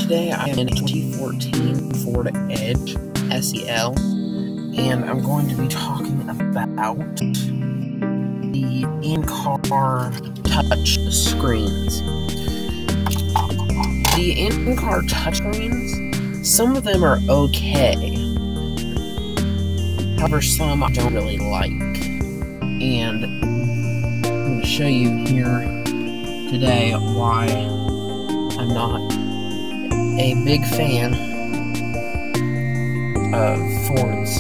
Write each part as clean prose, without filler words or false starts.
Today I am in a 2014 Ford Edge SEL, and I'm going to be talking about the in-car touch screens. The in-car touch screens, some of them are okay. However, some I don't really like. And I'm going to show you here today why I'm not a big fan of Ford's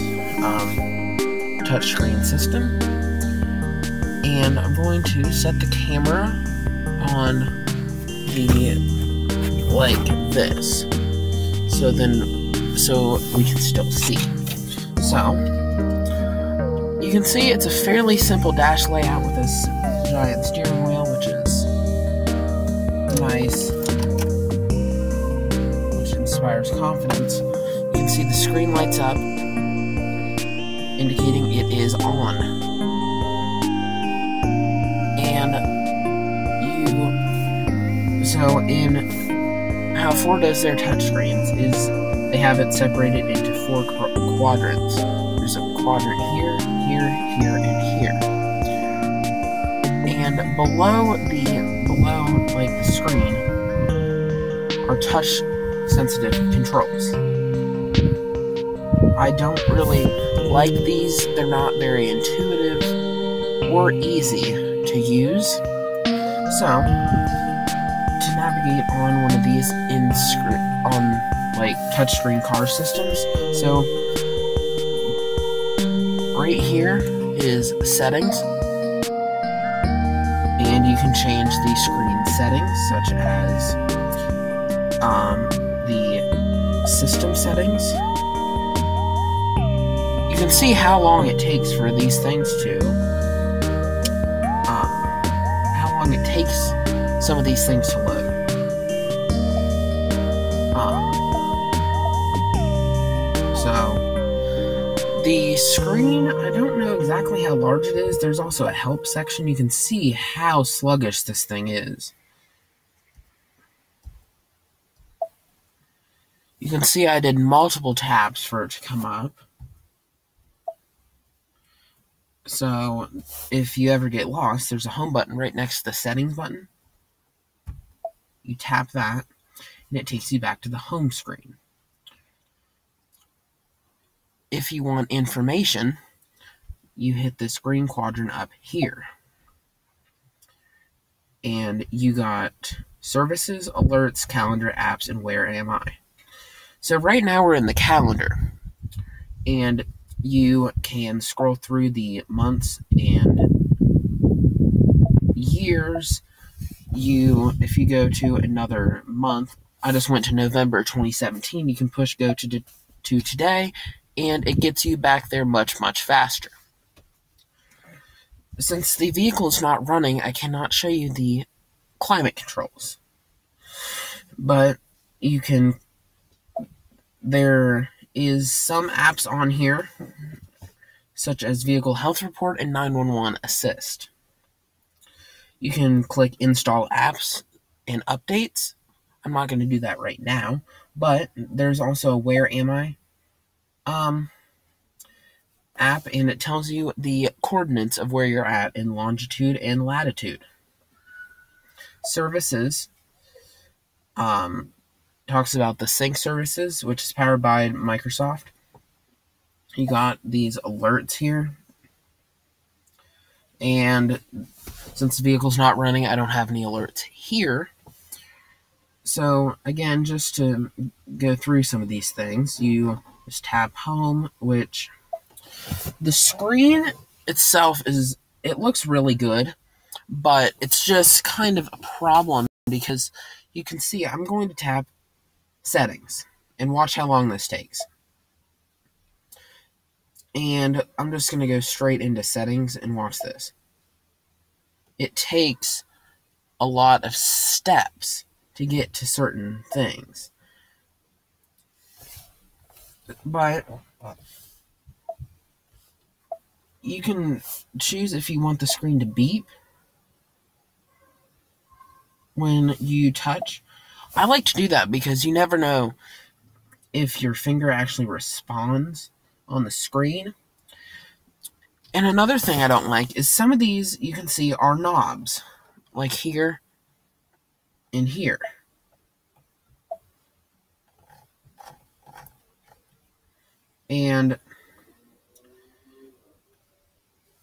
touchscreen system. And I'm going to set the camera on the, like this, so we can still see. So, you can see it's a fairly simple dash layout with this giant steering wheel, which is nice, which inspires confidence. You can see the screen lights up, indicating it is on. And so in how Ford does their touchscreens is they have it separated into 4 quadrants. There's a quadrant here, here, here, and here. And below the screen are touch sensitive controls. I don't really like these. They're not very intuitive or easy to use. So to navigate on one of these touchscreen car systems, so right here is settings, and you can change the screen settings, such as the system settings. You can see how long it takes for these things to, how long it takes some of these things to load. So, the screen, I don't know exactly how large it is. There's also a help section. You can see how sluggish this thing is. You can see I did multiple taps for it to come up. So, if you ever get lost, there's a home button right next to the settings button. You tap that, and it takes you back to the home screen. If you want information, you hit this green quadrant up here. And you got services, alerts, calendar, apps, and where am I. So right now we're in the calendar. And you can scroll through the months and years. If you go to another month, I just went to November 2017, you can push go to today, and it gets you back there much, much faster. Since the vehicle is not running, I cannot show you the climate controls. But you can, there is some apps on here, such as Vehicle Health Report and 911 Assist. You can click Install Apps and Updates. I'm not going to do that right now, but there's also a Where Am I app, and it tells you the coordinates of where you're at in longitude and latitude. Services talks about the sync services, which is powered by Microsoft. You got these alerts here, and since the vehicle's not running, I don't have any alerts here. So again, just to go through some of these things, you just tap home, which the screen itself it looks really good, but it's just kind of a problem because you can see I'm going to tap settings and watch how long this takes. And I'm just going to go straight into settings and watch this. It takes a lot of steps to get to certain things. But you can choose if you want the screen to beep when you touch. I like to do that because you never know if your finger actually responds on the screen. And another thing I don't like is some of these you can see are knobs, like here and here. And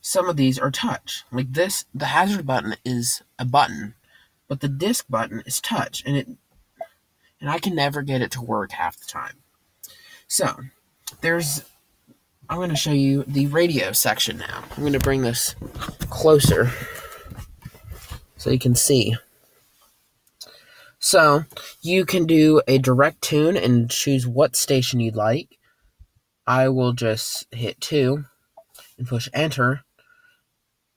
some of these are touch. Like this, the hazard button is a button, but the disc button is touch, and I can never get it to work half the time. So, I'm going to show you the radio section now. I'm going to bring this closer so you can see. So, you can do a direct tune and choose what station you'd like. I will just hit 2 and push enter,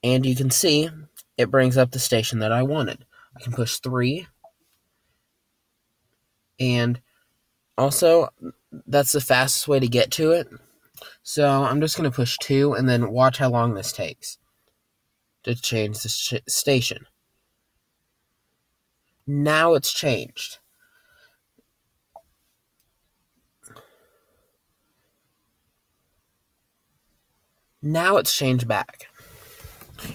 and you can see it brings up the station that I wanted. I can push 3, and also that's the fastest way to get to it. So I'm just going to push 2 and then watch how long this takes to change the station. Now it's changed. Now it's changed back.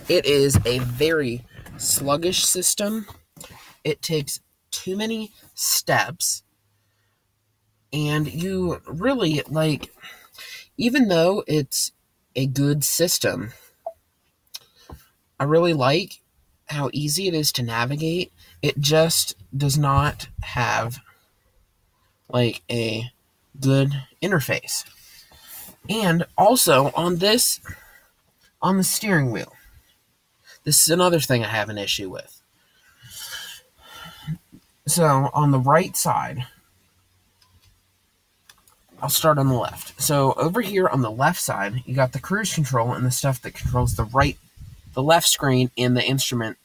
It is a very sluggish system. It takes too many steps. And you really, like, even though it's a good system, I really like how easy it is to navigate. It just does not have, like, a good interface. And also, on the steering wheel, this is another thing I have an issue with. So, on the right side, I'll start on the left. So, over here on the left side, you got the cruise control and the stuff that controls the left screen in the instrument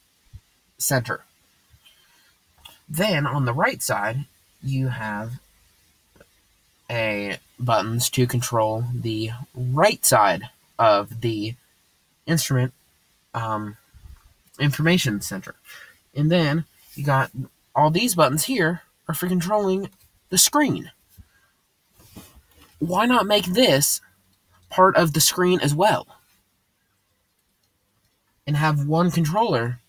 center. Then, on the right side, you have buttons to control the right side of the instrument information center. And then you got all these buttons here are for controlling the screen. Why not make this part of the screen as well? And have one controller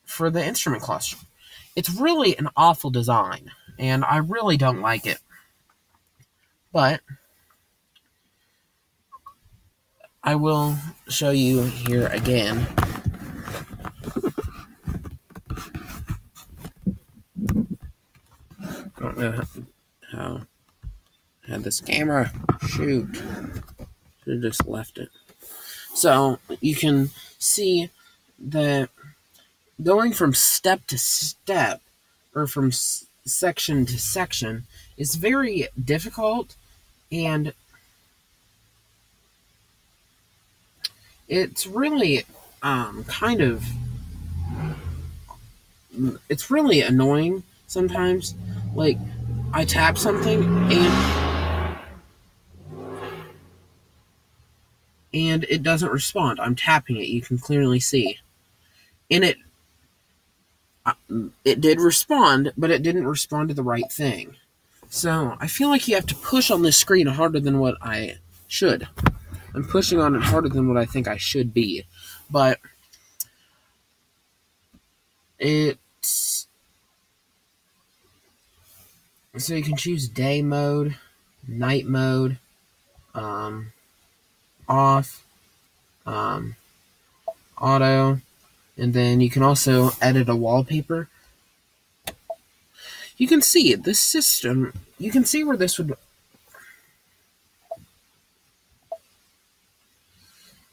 for the instrument cluster. It's really an awful design, and I really don't like it. But I will show you here again. I don't know how I had this camera. Shoot. Should have just left it. So you can see that going from step to step, or from section to section, is very difficult, and it's really it's really annoying sometimes. Like, I tap something and it doesn't respond. I'm tapping it, you can clearly see. And it did respond, but it didn't respond to the right thing. So, I feel like you have to push on this screen harder than what I should. I'm pushing on it harder than what I think I should be. But it's... So you can choose day mode, night mode, off, auto, and then you can also edit a wallpaper. You can see this system, you can see where this would...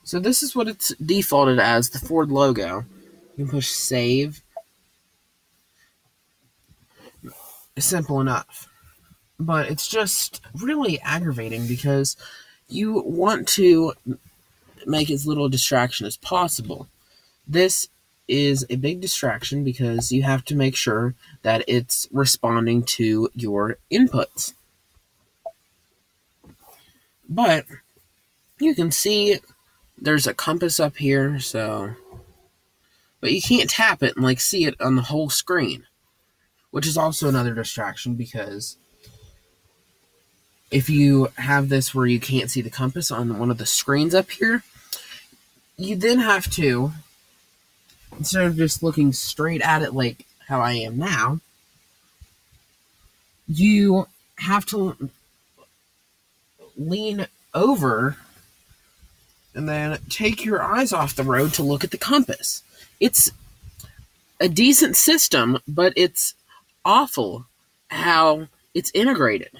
So this is what it's defaulted as, the Ford logo. You can push save. Simple enough. But it's just really aggravating because you want to make as little distraction as possible. This is a big distraction because you have to make sure that it's responding to your inputs. But you can see there's a compass up here, but you can't tap it and see it on the whole screen, which is also another distraction because if you have this where you can't see the compass on one of the screens up here, you then have to, instead of just looking straight at it like how I am now, you have to lean over and then take your eyes off the road to look at the compass. It's a decent system, but it's awful how it's integrated.